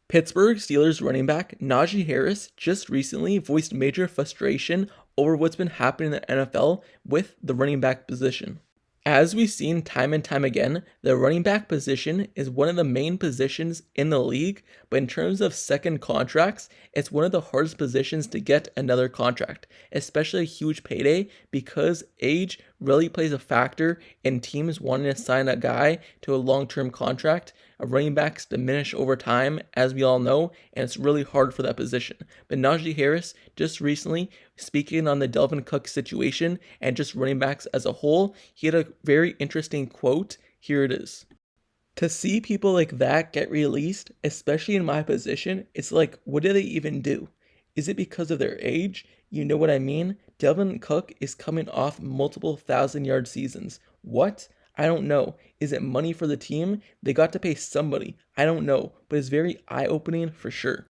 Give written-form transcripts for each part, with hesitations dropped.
Pittsburgh Steelers running back Najee Harris just recently voiced major frustration over what's been happening in the NFL with the running back position. As we've seen time and time again, the running back position is one of the main positions in the league, but in terms of second contracts, it's one of the hardest positions to get another contract, especially a huge payday, because age really plays a factor in teams wanting to sign a guy to a long-term contract. Running backs diminish over time, as we all know, and it's really hard for that position. But Najee Harris just recently, speaking on the Dalvin Cook situation and just running backs as a whole, he had a very interesting quote. Here it is. To see people like that get released, especially in my position, it's like, what do they even do? Is it because of their age? You know what I mean? Dalvin Cook is coming off multiple 1,000-yard seasons. What? I don't know. Is it money for the team? They got to pay somebody. I don't know, but it's very eye-opening for sure.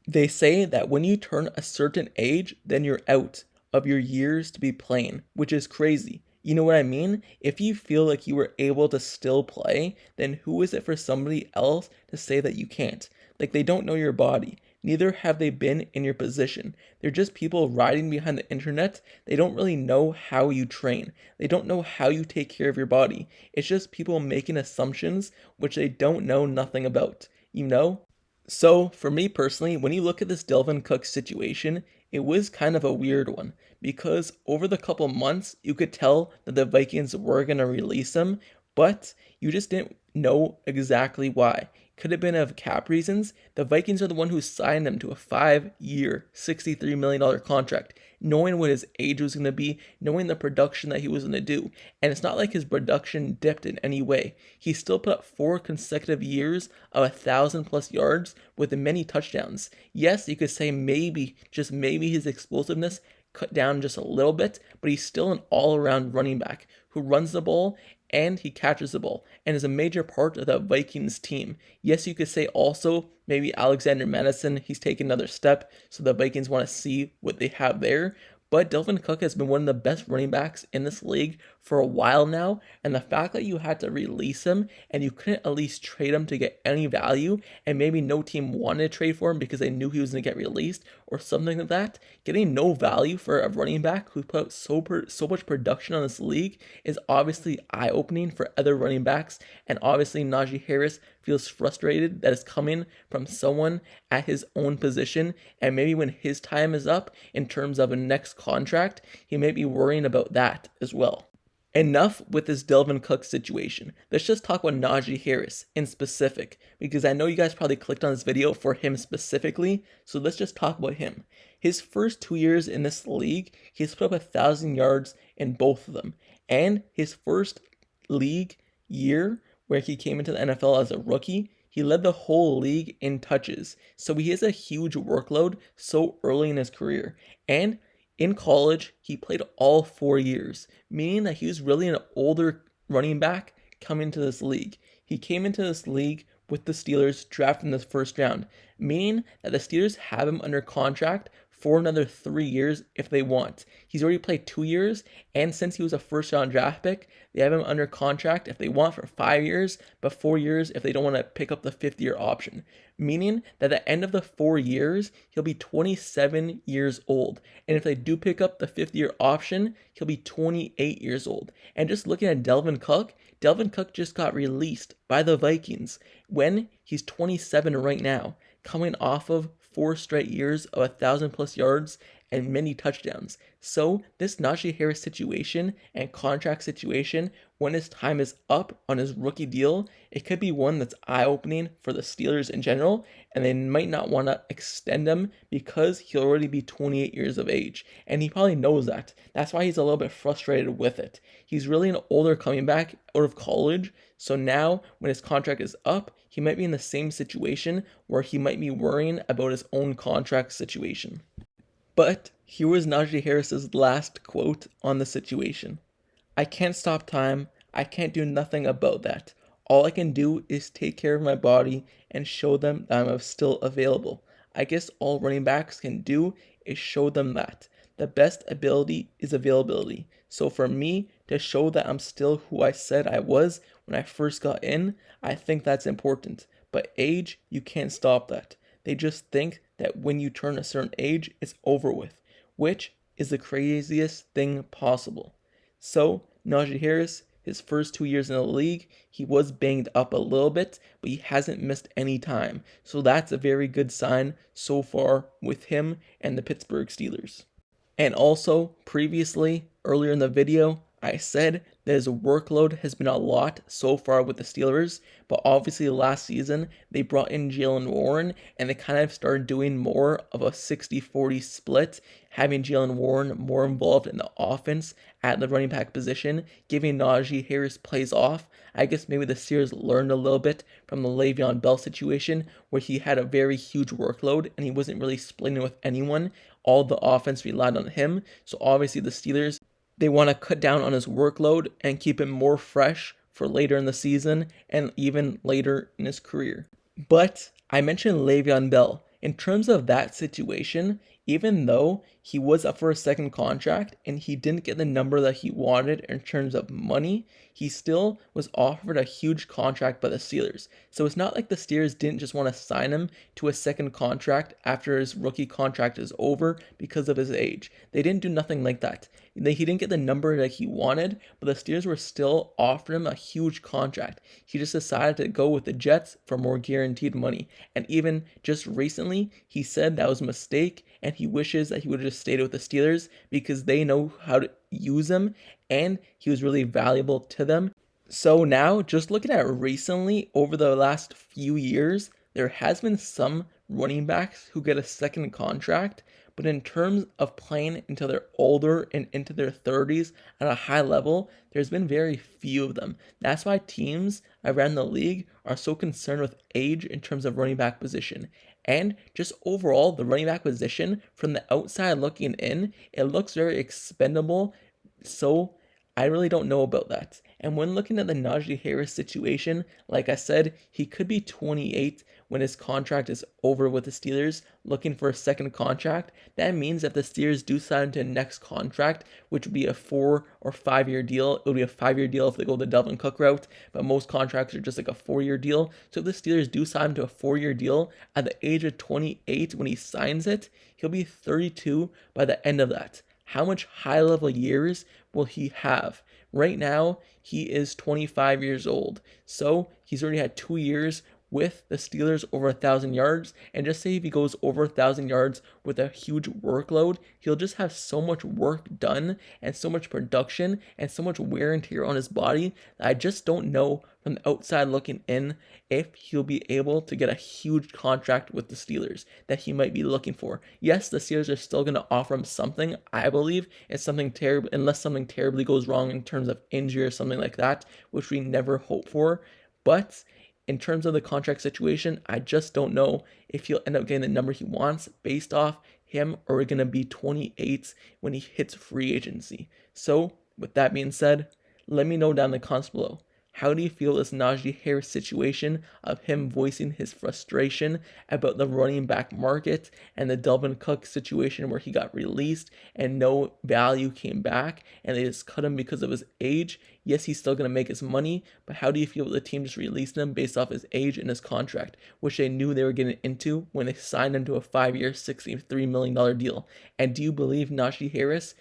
They say that when you turn a certain age, then you're out of your years to be playing, which is crazy. You know what I mean? If you feel like you were able to still play, then who is it for somebody else to say that you can't? Like, they don't know your body. Neither have they been in your position. They're just people riding behind the internet. They don't really know how you train. They don't know how you take care of your body. It's just people making assumptions which they don't know nothing about, you know? So, for me personally, when you look at this Dalvin Cook situation, it was kind of a weird one, because over the couple months, you could tell that the Vikings were going to release him, but you just didn't know exactly why. Could have been of cap reasons. The Vikings are the one who signed him to a 5-year, $63 million contract, knowing what his age was going to be, knowing the production that he was going to do. And it's not like his production dipped in any way. He still put up 4 consecutive years of 1,000+ yards with many touchdowns. Yes, you could say maybe, just maybe, his explosiveness cut down just a little bit, but he's still an all-around running back who runs the ball and he catches the ball and is a major part of the Vikings team. Yes, you could say also maybe Alexander Madison, he's taken another step, so the Vikings want to see what they have there. But Dalvin Cook has been one of the best running backs in this league for a while now, and the fact that you had to release him and you couldn't at least trade him to get any value, and maybe no team wanted to trade for him because they knew he was going to get released or something like that, getting no value for a running back who put so much production on this league is obviously eye-opening for other running backs, and obviously Najee Harris feels frustrated that it's coming from someone at his own position, and maybe when his time is up in terms of a next contract, he may be worrying about that as well. Enough with this Dalvin Cook situation. Let's just talk about Najee Harris in specific, because I know you guys probably clicked on this video for him specifically, so let's just talk about him. His first 2 years in this league, he's put up 1,000 yards in both of them, and his first league year, where he came into the NFL as a rookie, he led the whole league in touches. So he has a huge workload so early in his career. And in college, he played all 4 years, meaning that he was really an older running back coming into this league. He came into this league with the Steelers drafted in the first round, meaning that the Steelers have him under contract for another 3 years if they want. He's already played 2 years, and since he was a first-round draft pick, they have him under contract if they want for 5 years, but 4 years if they don't want to pick up the 5th-year option. Meaning that at the end of the 4 years, he'll be 27 years old. And if they do pick up the 5th-year option, he'll be 28 years old. And just looking at Dalvin Cook just got released by the Vikings when he's 27 right now, coming off of 4 straight years of 1,000+ yards and many touchdowns. So this Najee Harris situation and contract situation, when his time is up on his rookie deal, it could be one that's eye-opening for the Steelers in general, and they might not want to extend him because he'll already be 28 years of age, and he probably knows that. That's why he's a little bit frustrated with it. He's really an older coming back out of college, so now when his contract is up, he might be in the same situation where he might be worrying about his own contract situation. But here was Najee Harris's last quote on the situation. "I can't stop time. I can't do nothing about that. All I can do is take care of my body and show them that I'm still available. I guess all running backs can do is show them that. The best ability is availability. So for me to show that I'm still who I said I was when I first got in, I think that's important. But age, you can't stop that. They just think that when you turn a certain age, it's over with, which is the craziest thing possible. So, Najee Harris, his first 2 years in the league, he was banged up a little bit, but he hasn't missed any time. So that's a very good sign so far with him and the Pittsburgh Steelers. And also, previously, earlier in the video, I said that his workload has been a lot so far with the Steelers, but obviously last season they brought in Jaylen Warren and they kind of started doing more of a 60-40 split, having Jaylen Warren more involved in the offense at the running back position, giving Najee Harris plays off. I guess maybe the Steelers learned a little bit from the Le'Veon Bell situation where he had a very huge workload and he wasn't really splitting with anyone. All the offense relied on him. So obviously the Steelers, they want to cut down on his workload and keep him more fresh for later in the season and even later in his career. But I mentioned Le'Veon Bell. In terms of that situation, even though he was up for a second contract and he didn't get the number that he wanted in terms of money, he still was offered a huge contract by the Steelers. So it's not like the Steelers didn't just want to sign him to a second contract after his rookie contract is over because of his age. They didn't do nothing like that. He didn't get the number that he wanted, but the Steelers were still offering him a huge contract. He just decided to go with the Jets for more guaranteed money. And even just recently, he said that was a mistake and he wishes that he would have just stayed with the Steelers because they know how to use him and he was really valuable to them. So now, just looking at recently, over the last few years, there has been some running backs who get a second contract, but in terms of playing until they're older and into their 30s at a high level, there's been very few of them. That's why teams around the league are so concerned with age in terms of running back position. And just overall, the running back position, from the outside looking in, it looks very expendable. So I really don't know about that. And when looking at the Najee Harris situation, like I said, he could be 28 when his contract is over with the Steelers, looking for a second contract. That means if the Steelers do sign into a next contract, which would be a 4 or 5 year deal, it would be a 5-year deal if they go the Dalvin Cook route, but most contracts are just like a 4-year deal. So if the Steelers do sign to a 4-year deal at the age of 28 when he signs it, he'll be 32 by the end of that. How much high-level years will he have? Right now, he is 25 years old. So he's already had 2 years with the Steelers over 1,000 yards. And just say if he goes over 1,000 yards with a huge workload, he'll just have so much work done and so much production and so much wear and tear on his body that I just don't know from the outside looking in if he'll be able to get a huge contract with the Steelers that he might be looking for. Yes, the Steelers are still going to offer him something, I believe. It's something terrible, unless something terribly goes wrong in terms of injury or something like that, which we never hope for. But in terms of the contract situation, I just don't know if he'll end up getting the number he wants based off him or going to be 28 when he hits free agency. So, with that being said, let me know down in the comments below. How do you feel this Najee Harris situation of him voicing his frustration about the running back market and the Dalvin Cook situation where he got released and no value came back and they just cut him because of his age? Yes, he's still going to make his money, but how do you feel the team just released him based off his age and his contract, which they knew they were getting into when they signed him to a 5-year, $63 million deal? And do you believe Najee Harris,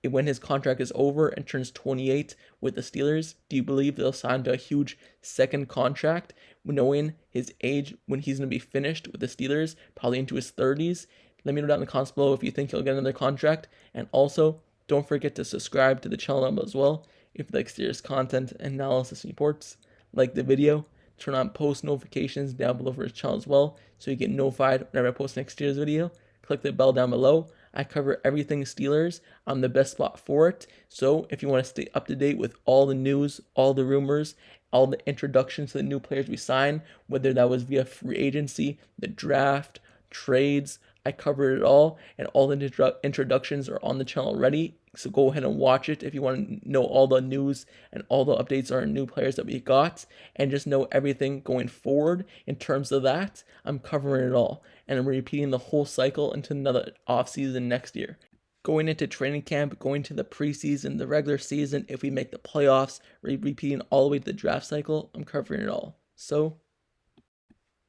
when his contract is over and turns 28 with the Steelers, do you believe they'll sign to a huge second contract, knowing his age when he's going to be finished with the Steelers, probably into his 30s? Let me know down in the comments below if you think he'll get another contract. And also, don't forget to subscribe to the channel as well if you like Steelers content and analysis reports. Like the video, turn on post notifications down below for his channel as well so you get notified whenever I post next Steelers video. Click the bell down below. I cover everything Steelers. I'm the best spot for it. So if you want to stay up to date with all the news, all the rumors, all the introductions to the new players we sign, whether that was via free agency, the draft, trades, I covered it all, and all the introductions are on the channel already. So go ahead and watch it if you want to know all the news and all the updates on new players that we got, and just know everything going forward in terms of that. I'm covering it all, and I'm repeating the whole cycle into another offseason next year. Going into training camp, going to the preseason, the regular season, if we make the playoffs, repeating all the way to the draft cycle, I'm covering it all. So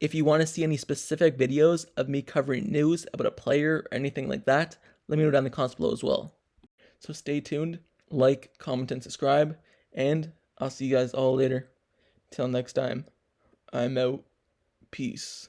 If you want to see any specific videos of me covering news about a player or anything like that, let me know down in the comments below as well. So stay tuned, like, comment, and subscribe, and I'll see you guys all later. Till next time, I'm out. Peace.